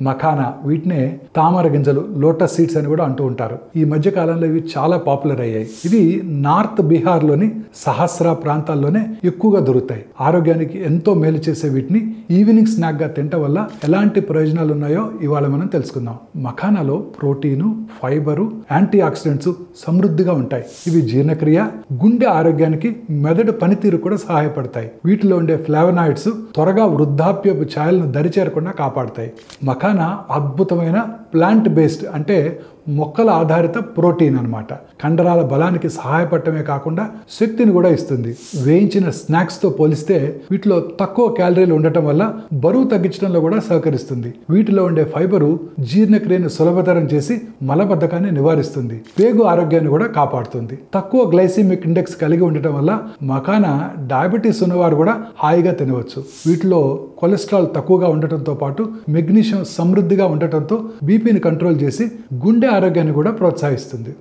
మఖానా, వీటినే తామర గింజలు, లోటస్ సీడ్స్ అని కూడా అంటూ ఉంటారు. ఈ మధ్య కాలంలో ఇవి చాలా పాపులర్ అయ్యాయి. ఇవి నార్త్ బీహార్లోని సహస్రా ప్రాంతాల్లోనే ఎక్కువగా దొరుకుతాయి. ఆరోగ్యానికి ఎంతో మేలు చేసే వీటిని ఈవినింగ్ స్నాక్గా తినటం వల్ల ఎలాంటి ప్రయోజనాలు ఉన్నాయో ఇవాళ మనం తెలుసుకుందాం. మఖానాలో ప్రోటీను, ఫైబరు, యాంటీ ఆక్సిడెంట్స్ సమృద్ధిగా ఉంటాయి. ఇవి జీర్ణక్రియ, గుండె ఆరోగ్యానికి, మెదడు పనితీరు కూడా సహాయపడతాయి. వీటిలో ఉండే ఫ్లావనాయిడ్స్ త్వరగా వృద్ధాప్యపు ఛాయలను దరిచేరకుండా కాపాడతాయి. మఖానా అద్భుతమైన ప్లాంట్ బేస్డ్ అంటే మొక్కల ఆధారిత ప్రోటీన్ అన్నమాట. కండరాల బలానికి సహాయపడటమే కాకుండా శక్తిని కూడా ఇస్తుంది. వేయించిన స్నాక్స్తో పోలిస్తే వీటిలో తక్కువ క్యాలరీలు ఉండటం వల్ల బరువు తగ్గించడంలో కూడా సహకరిస్తుంది. వీటిలో ఉండే ఫైబరు జీర్ణక్రియను సులభతరం చేసి మలబద్ధకాన్ని నివారిస్తుంది. పేగు ఆరోగ్యాన్ని కూడా కాపాడుతుంది. తక్కువ గ్లైసిమిక్ ఇండెక్స్ కలిగి ఉండటం వల్ల మఖానా డయాబెటీస్ ఉన్నవారు కూడా హాయిగా తినవచ్చు. వీటిలో కొలెస్ట్రాల్ తక్కువగా ఉండటంతో పాటు మెగ్నీషియం సమృద్ధిగా ఉండటంతో బీపీని కంట్రోల్ చేసి గుండె ఆరోగ్యాన్ని కూడా ప్రోత్సహిస్తుంది.